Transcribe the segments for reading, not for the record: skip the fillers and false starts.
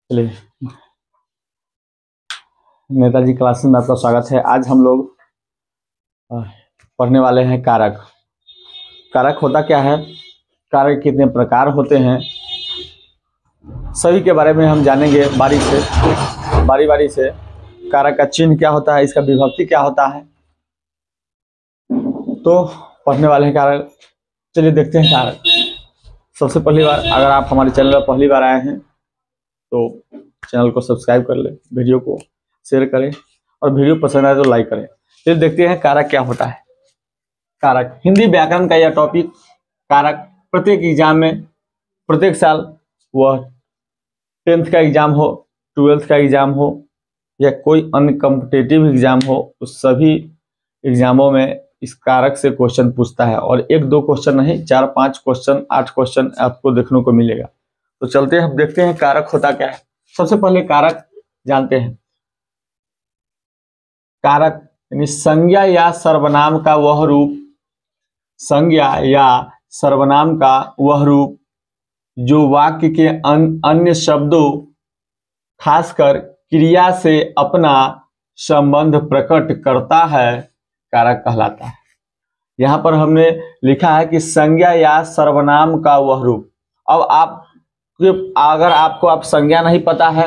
चलिए, नेताजी क्लासेस में आपका स्वागत है। आज हम लोग पढ़ने वाले हैं कारक। कारक होता क्या है, कारक कितने प्रकार होते हैं, सभी के बारे में हम जानेंगे बारी बारी से। कारक का चिन्ह क्या होता है, इसका विभक्ति क्या होता है, तो पढ़ने वाले हैं कारक। चलिए देखते हैं कारक। सबसे पहली बार अगर आप हमारे चैनल पर पहली बार आए हैं तो चैनल को सब्सक्राइब कर ले, वीडियो को शेयर करें और वीडियो पसंद आए तो लाइक करें। फिर देखते हैं कारक क्या होता है। कारक हिंदी व्याकरण का यह टॉपिक कारक प्रत्येक एग्जाम में, प्रत्येक साल, वह 10th का एग्जाम हो, 12th का एग्जाम हो या कोई अन्य कॉम्पिटिटिव एग्जाम हो, उस सभी एग्जामों में इस कारक से क्वेश्चन पूछता है। और 1-2 क्वेश्चन नहीं, 4-5 क्वेश्चन, 8 क्वेश्चन आपको देखने को मिलेगा। तो चलते हैं, हम देखते हैं कारक होता क्या है। सबसे पहले कारक जानते हैं। कारक यानी संज्ञा या सर्वनाम का वह रूप, संज्ञा या सर्वनाम का वह रूप जो वाक्य के अन्य शब्दों खासकर क्रिया से अपना संबंध प्रकट करता है, कारक कहलाता है। यहां पर हमने लिखा है कि संज्ञा या सर्वनाम का वह रूप। अब अगर आपको संज्ञा नहीं पता है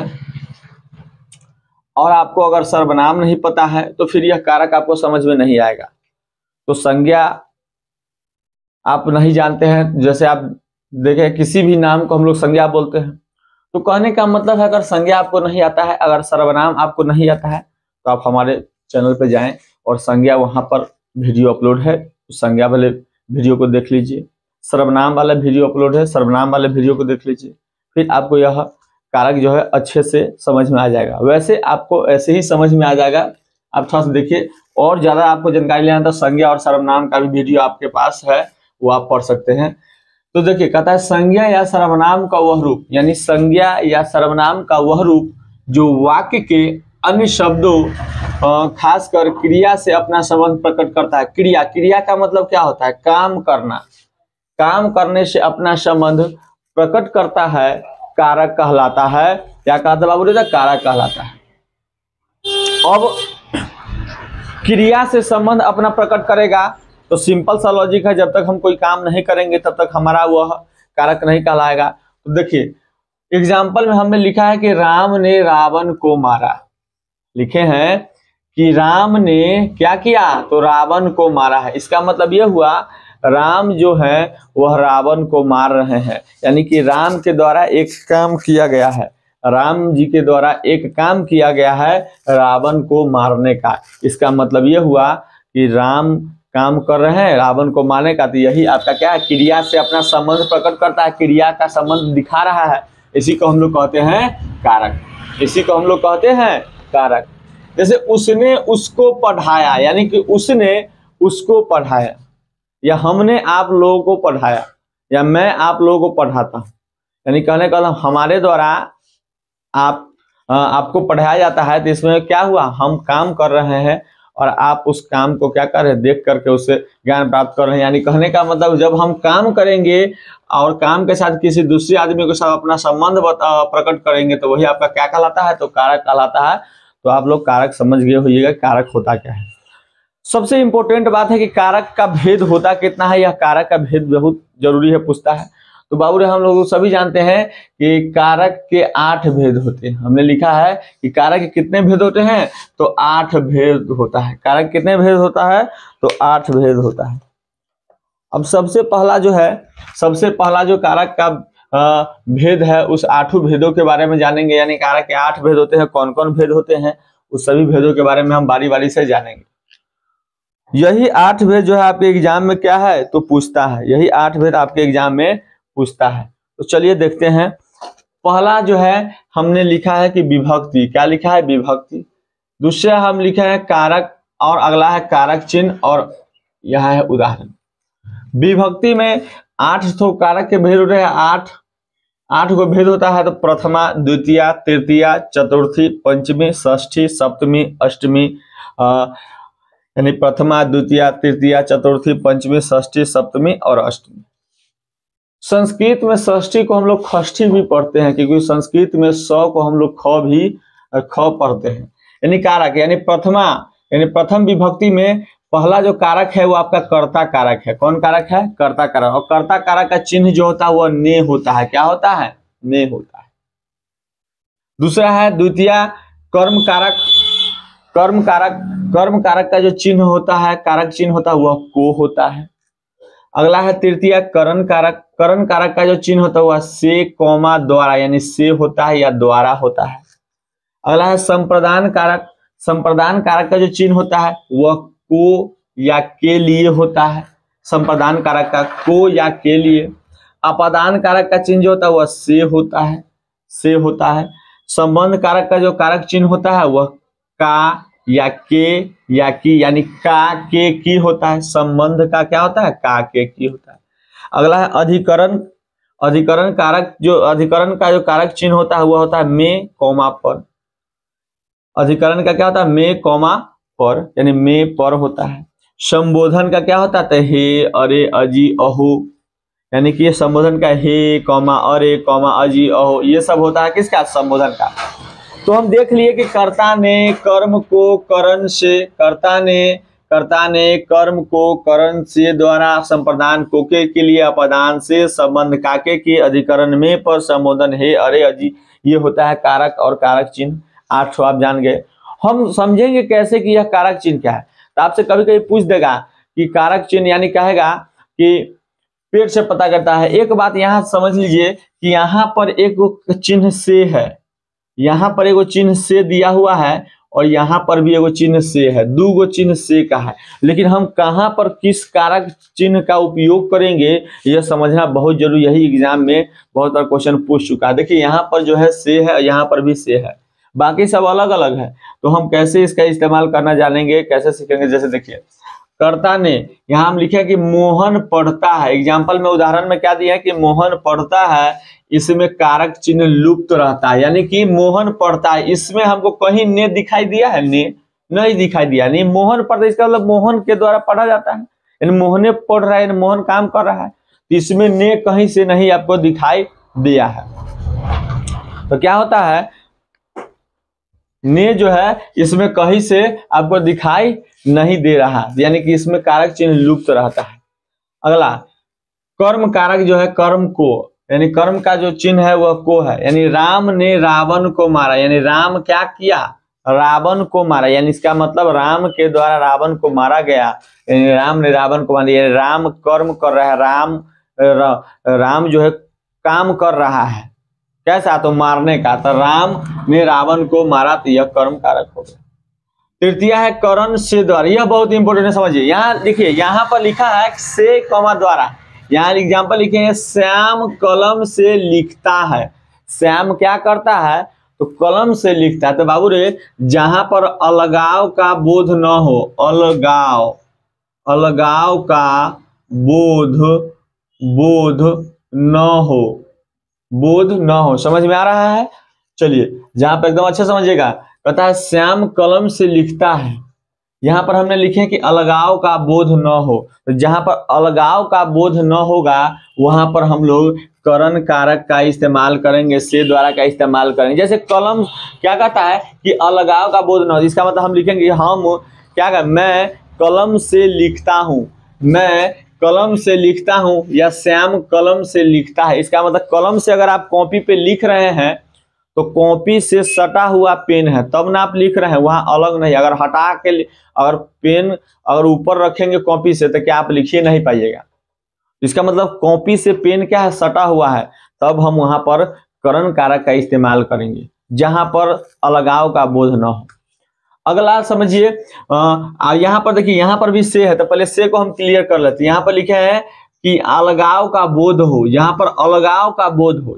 और आपको अगर सर्वनाम नहीं पता है तो फिर यह कारक आपको समझ में नहीं आएगा। तो संज्ञा आप नहीं जानते हैं, जैसे आप देखें किसी भी नाम को हम लोग संज्ञा बोलते हैं, तो कहने का मतलब है अगर संज्ञा आपको नहीं आता है, अगर सर्वनाम आपको नहीं आता है तो आप हमारे चैनल पे जाएं और संज्ञा वहां पर वीडियो अपलोड है, संज्ञा वाले वीडियो को देख लीजिए। सर्वनाम वाला वीडियो अपलोड है, सर्वनाम वाले वीडियो को देख लीजिए। फिर आपको यह कारक जो है अच्छे से समझ में आ जाएगा। वैसे आपको ऐसे ही समझ में आ जाएगा, आप थोड़ा सा देखिए। और ज्यादा आपको जानकारी लेना तो संज्ञा और सर्वनाम का भी वीडियो आपके पास है, वो आप पढ़ सकते हैं। तो देखिए, कहता है संज्ञा या सर्वनाम का वह रूप, यानी संज्ञा या सर्वनाम का वह रूप जो वाक्य के अन्य शब्दों खासकर क्रिया से अपना संबंध प्रकट करता है। क्रिया का मतलब क्या होता है, काम करना, काम करने से अपना संबंध प्रकट करता है, कारक कहलाता है। क्या कहता है बाबू बेटा, कारक कहलाता है। अब क्रिया से संबंध अपना प्रकट करेगा तो सिंपल सा लॉजिक है, जब तक हम कोई काम नहीं करेंगे तब तक हमारा वह कारक नहीं कहलाएगा। तो देखिए एग्जाम्पल में हमने लिखा है कि राम ने रावण को मारा। लिखे हैं कि राम ने क्या किया, तो रावण को मारा है। इसका मतलब यह हुआ राम जो है वह रावण को मार रहे हैं, यानी कि राम के द्वारा एक काम किया गया है, राम जी के द्वारा एक काम किया गया है रावण को मारने का। इसका मतलब यह हुआ कि राम काम कर रहे हैं रावण को मारने का। तो यही आपका क्या है, क्रिया से अपना संबंध प्रकट करता है, क्रिया का संबंध दिखा रहा है। इसी को हम लोग कहते हैं कारक, इसी को हम लोग कहते हैं कारक। जैसे उसने उसको पढ़ाया, यानी कि उसने उसको पढ़ाया, या हमने आप लोगों को पढ़ाया, या मैं आप लोगों को पढ़ाता हूं। यानी कहने का हमारे द्वारा आपको पढ़ाया जाता है। तो इसमें क्या हुआ, हम काम कर रहे हैं और आप उस काम को क्या कर रहे हैं, देख करके उससे ज्ञान प्राप्त कर रहे हैं। यानी कहने का मतलब जब हम काम करेंगे और काम के साथ किसी दूसरे आदमी के साथ अपना संबंध प्रकट करेंगे तो वही आपका क्या कहलाता है, तो कारक कहलाता है। तो आप लोग कारक समझ गए होइएगा कारक होता क्या है। सबसे इंपॉर्टेंट बात है कि कारक का भेद होता कितना है, यह कारक का भेद बहुत जरूरी है, पूछता है। तो बाबू रे हम लोग सभी जानते हैं कि कारक के 8 भेद होते हैं। हमने लिखा है कि कारक के कितने भेद होते हैं, तो 8 भेद होता है। कारक कितने भेद होता है, तो 8 भेद होता है। अब सबसे पहला जो कारक का भेद है, उस 8 भेदों के बारे में जानेंगे। यानी कारक के 8 भेद होते हैं, कौन कौन भेद होते हैं, उस सभी भेदों के बारे में हम बारी बारी से जानेंगे। यही 8 भेद जो है आपके एग्जाम में क्या है, तो पूछता है। यही 8 भेद आपके एग्जाम में पूछता है। तो चलिए देखते हैं। पहला जो है हमने लिखा है कि विभक्ति। क्या लिखा है, विभक्ति। दूसरा हम लिखा है कारक, और अगला है कारक चिन्ह, और यह है उदाहरण। विभक्ति में 8 तो कारक के भेद होते हैं। 8 को भेद होता है। तो प्रथमा, द्वितीया, तृतीया, चतुर्थी, पंचमी, षष्ठी, सप्तमी, अष्टमी, यानी प्रथमा, द्वितीया, तृतीया, चतुर्थी, पंचमी, षष्ठी, सप्तमी और अष्टमी। संस्कृत में षष्ठी को हम लोग खष्ठी भी पढ़ते हैं, क्योंकि संस्कृत में स को हम लोग ख पढ़ते हैं। यानी कारक, यानी प्रथमा, यानी प्रथम विभक्ति में पहला जो कारक है वो आपका कर्ता कारक है। कौन कारक है? कर्ता कारक। और कर्ता कारक का चिन्ह जो होता है वो ने होता है। क्या होता है? ने होता है। दूसरा है द्वितीय कर्म कारक। कर्म कारक का जो चिन्ह होता है, कारक चिन्ह होता है, वह को होता है। अगला है तृतीय करण कारक। करण कारक का जो चिन्ह होता है वह से, कौमा, द्वारा, यानी से होता है या द्वारा होता है। अगला है संप्रदान कारक। संप्रदान कारक का जो चिन्ह होता है वह को या के लिए होता है। संप्रदान कारक का को या के लिए। अपादान कारक का चिन्ह जो होता है वह से होता है, से होता है। संबंध कारक का जो कारक चिन्ह होता है वह का या के या की, यानी का, के, की होता है। संबंध का क्या होता है? का, के, की होता है। अगला है अधिकरण। अधिकरण कारक, जो अधिकरण का जो कारक चिन्ह होता है वह होता है में, कौमा, पर। अधिकरण का क्या होता है? में, कौमा, पर, यानी में, पर होता है। संबोधन का क्या होता है? हे, अरे, अजी, अहो, यानी कि ये संबोधन का हे, कौमा, अरे, कौमा, अजी, अहो, ये सब होता है किसका? संबोधन का। तो हम देख लिए कि कर्ता ने कर्म को करण से, कर्ता ने कर्म को करण से, द्वारा, संप्रदान को के लिए, अपदान से, संबंध काके की, अधिकरण में, पर, संबोधन हे, अरे, अजी, ये होता है कारक और कारक चिन्ह। 8 आप जान गए। हम समझेंगे कैसे कि यह कारक चिन्ह क्या है। तो आपसे कभी कभी पूछ देगा कि कारक चिन्ह, यानी कहेगा कि पेड़ से पता करता है। एक बात यहाँ समझ लीजिए कि यहाँ पर एक चिन्ह से है, यहाँ पर एगो चिन्ह से दिया हुआ है और यहाँ पर भी एगो चिन्ह से है। 2 गो चिन्ह से का है, लेकिन हम कहाँ पर किस कारक चिन्ह का उपयोग करेंगे यह समझना बहुत जरूरी। यही एग्जाम में बहुत बार क्वेश्चन पूछ चुका है। देखिए यहाँ पर जो है से है, यहाँ पर भी से है, बाकी सब अलग अलग है। तो हम कैसे इसका इस्तेमाल करना जानेंगे, कैसे सीखेंगे। जैसे देखिए कर्ता ने, यहाँ हम लिखे कि मोहन पढ़ता है। एग्जाम्पल में, उदाहरण में क्या दिया है कि मोहन पढ़ता है, इसमें कारक चिन्ह लुप्त रहता है, यानी कि मोहन पढ़ता है। इसमें हमको कहीं ने दिखाई दिया है? ने नहीं दिखाई दिया। नहीं, मोहन पढ़ता है, इसका मतलब मोहन के द्वारा पढ़ा जाता है, यानी मोहने पढ़ रहा है, मोहन काम कर रहा है। तो इसमें ने कहीं से नहीं आपको दिखाई दिया है। तो क्या होता है? ने जो है इसमें कहीं से आपको दिखाई नहीं दे रहा, यानी कि इसमें कारक चिन्ह लुप्त रहता है। अगला कर्म कारक जो है, कर्म को, यानी कर्म का जो चिन्ह है वह को है। यानी राम ने रावण को मारा, यानी राम क्या किया? रावण को मारा, यानी इसका मतलब राम के द्वारा रावण को मारा गया, यानी राम ने रावण को मारा। यानी राम कर्म कर रहा है, राम जो है काम कर रहा है, कैसा? तो मारने का। तो राम ने रावण को मारा, तो यह कर्म कारक हो गया। तृतीय है करण से, द्वारा। यह बहुत इंपॉर्टेंट है, समझिए। यहाँ देखिए, यहाँ पर लिखा है से, कौमा, द्वारा। यहाँ एग्जाम्पल लिखे हैं, श्याम कलम से लिखता है। श्याम क्या करता है? तो कलम से लिखता है। तो बाबू रे, जहां पर अलगाव का बोध न हो, अलगाव का बोध न हो, समझ में आ रहा है? चलिए, जहां पर एकदम अच्छे समझिएगा। कहता है श्याम कलम से लिखता है, यहाँ पर हमने लिखे कि अलगाव का बोध न हो। तो जहां पर अलगाव का बोध न होगा वहां पर हम लोग करण कारक का इस्तेमाल करेंगे, से, द्वारा का इस्तेमाल करेंगे। जैसे कलम क्या कहता है कि अलगाव का बोध न हो, इसका मतलब हम लिखेंगे हम क्या कहें, मैं कलम से लिखता हूं, मैं कलम से लिखता हूं, या श्याम कलम से लिखता है। इसका मतलब कलम से अगर आप कॉपी पे लिख रहे हैं तो कॉपी से सटा हुआ पेन है तब ना आप लिख रहे हैं, वहां अलग नहीं। अगर हटा के, अगर पेन अगर ऊपर रखेंगे कॉपी से तो क्या आप लिख ही नहीं पाइएगा। इसका मतलब कॉपी से पेन क्या है? सटा हुआ है। तब हम वहां पर करण कारक का इस्तेमाल करेंगे, जहां पर अलगाव का बोध न हो। अगला समझिए, यहाँ पर देखिए, यहाँ पर भी से है, तो पहले से को हम क्लियर कर लेते हैं। यहाँ पर लिखा है कि अलगाव का बोध हो, यहाँ पर अलगाव का बोध हो।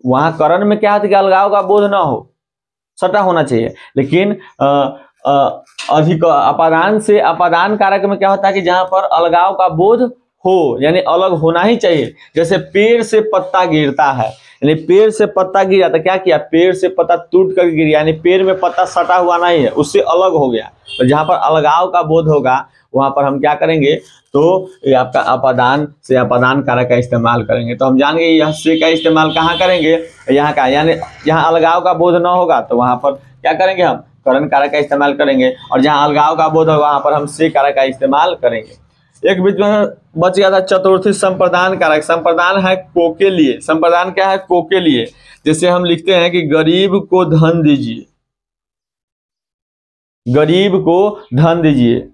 वहां करण में क्या है कि अलगाव का बोध ना हो, सटा होना चाहिए। लेकिन अधिक अपादान से, अपादान कारक में क्या होता है कि जहां पर अलगाव का बोध हो, यानी अलग होना ही चाहिए। जैसे पेड़ से पत्ता गिरता है, यानी पेड़ से पत्ता गिरा तो क्या किया, पेड़ से पत्ता टूट कर गिर गया, यानी पेड़ में पत्ता सटा हुआ नहीं है, उससे अलग हो गया। तो जहां पर अलगाव का बोध होगा वहां पर हम क्या करेंगे, तो ये आपका अपादान से अपादान कारक का इस्तेमाल करेंगे। तो हम जान गए यह से का इस्तेमाल कहाँ करेंगे, यहाँ का, यानी यहाँ अलगाव का बोध न होगा तो वहां पर क्या करेंगे, हम करण कारक का इस्तेमाल करेंगे, और जहाँ अलगाव का बोध होगा वहां पर हम से कारक का इस्तेमाल करेंगे। एक बीच में बच गया था चतुर्थी संप्रदान कारक। संप्रदान है को के लिए, संप्रदान क्या है, को के लिए। जैसे हम लिखते हैं कि गरीब को धन दीजिए, गरीब को धन दीजिए,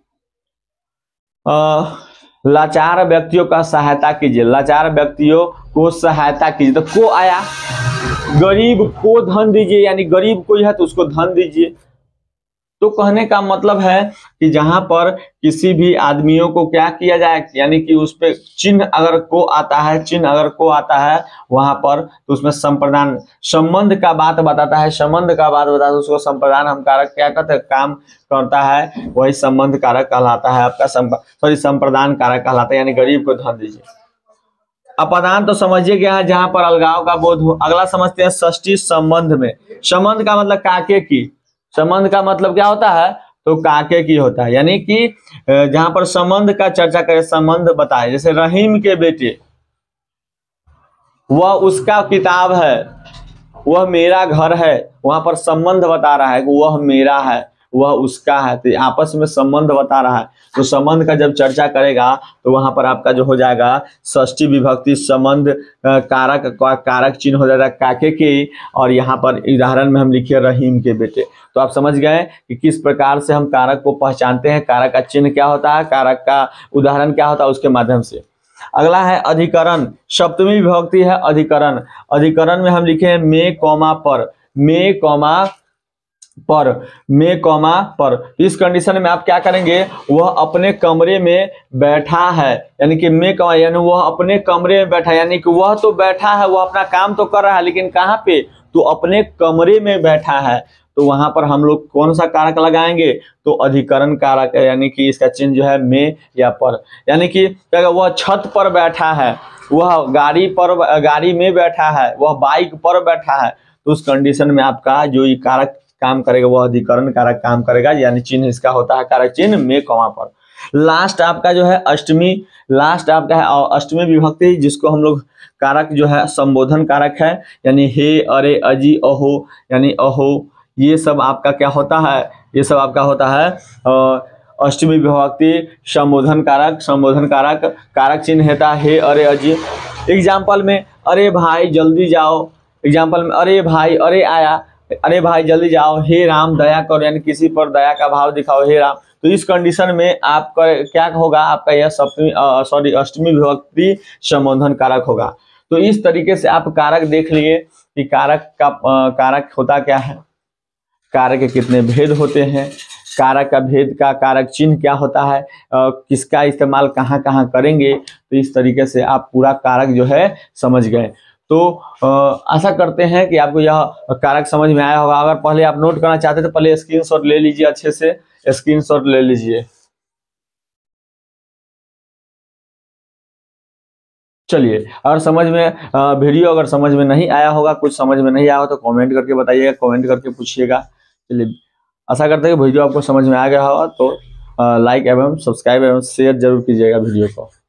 लाचार व्यक्तियों का सहायता कीजिए, लाचार व्यक्तियों को सहायता कीजिए। तो को आया, गरीब को धन दीजिए, यानी गरीब कोई है तो उसको धन दीजिए। तो कहने का मतलब है कि जहां पर किसी भी आदमियों को क्या किया जाए, यानी कि उस पे चिन्ह अगर को आता है, चिन्ह अगर को आता है वहां पर, तो उसमें संप्रदान संबंध का बात बताता है, संबंध का बात बताता है, उसको संप्रदान हम कारक क्या कहते हैं, काम करता है, वही संबंध कारक कहलाता है आपका, संप्रदान कारक कहलाता है, यानी गरीब को धन दीजिए। अपादान तो समझिए क्या है, जहां पर अलगाव का बोध हो। अगला समझते हैं षष्ठी संबंध में। संबंध का मतलब काके की, संबंध का मतलब क्या होता है, तो काके की होता है, यानी कि जहां पर संबंध का चर्चा करे, संबंध बताए। जैसे रहीम के बेटे, वह उसका किताब है, वह मेरा घर है, वहां पर संबंध बता रहा है कि वह मेरा है, वह उसका है, तो आपस में संबंध बता रहा है। तो संबंध का जब चर्चा करेगा तो वहां पर आपका जो हो जाएगा षष्ठी विभक्ति संबंध कारक का कारक चिन्ह हो जाएगा काके की, और यहाँ पर उदाहरण में हम लिखिए रहीम के बेटे। तो आप समझ गए कि किस प्रकार से हम कारक को पहचानते हैं, कारक का चिन्ह क्या होता है, कारक का उदाहरण क्या होता है, उसके माध्यम से। अगला है अधिकरण, सप्तमी विभक्ति है अधिकरण। अधिकरण में हम लिखे में कॉमा पर, में कॉमा पर, में कॉमा पर। इस कंडीशन में आप क्या करेंगे, वह अपने कमरे में बैठा है, यानी कि में कॉमा, यानी वह अपने कमरे में बैठा है, यानी कि वह तो बैठा है, वह अपना काम तो कर रहा है, लेकिन कहाँ पे, तो अपने कमरे में बैठा है। तो वहां पर हम लोग कौन सा कारक लगाएंगे, तो अधिकरण कारक, यानी कि इसका चिन्ह जो है में या पर, यानी कि वह छत पर बैठा है, वह गाड़ी पर, गाड़ी में बैठा है, वह बाइक पर बैठा है। तो उस कंडीशन में आपका जो ये कारक काम करेगा वह अधिकरण कारक काम करेगा, यानी चिन्ह इसका होता है कारक चिन्ह में कॉमा पर। लास्ट आपका जो है अष्टमी, लास्ट आपका है अष्टमी विभक्ति, जिसको हम लोग कारक जो है संबोधन कारक है, यानी हे, अरे, अजी, अहो, यानी अहो, ये सब आपका क्या होता है, ये सब आपका होता है अष्टमी विभक्ति संबोधन कारक। संबोधन कारक कारक चिन्ह होता है हे, अरे, अजी। एग्जाम्पल में अरे भाई जल्दी जाओ, एग्जाम्पल में अरे भाई, अरे आया, अरे भाई जल्दी जाओ, हे राम दया करो, यानी किसी पर दया का भाव दिखाओ, हे राम। तो इस कंडीशन में आपका क्या होगा, आपका यह सप्तमी अष्टमी विभक्ति संबोधन कारक होगा। तो इस तरीके से आप कारक देख लिए कि कारक का कारक होता क्या है, कारक के कितने भेद होते हैं, कारक का भेद का कारक चिन्ह क्या होता है, किसका इस्तेमाल कहाँ कहाँ करेंगे। तो इस तरीके से आप पूरा कारक जो है समझ गए। तो आशा करते हैं कि आपको यह कारक समझ में आया होगा। अगर पहले आप नोट करना चाहते तो पहले स्क्रीनशॉट ले लीजिए, अच्छे से स्क्रीनशॉट ले लीजिए। चलिए, अगर समझ में वीडियो अगर समझ में नहीं आया होगा, कुछ समझ में नहीं आया हो तो कमेंट करके बताइएगा, कमेंट करके पूछिएगा। चलिए, आशा करते हैं कि वीडियो आपको समझ में आ गया होगा। तो लाइक एवं सब्सक्राइब एवं शेयर जरूर कीजिएगा वीडियो को।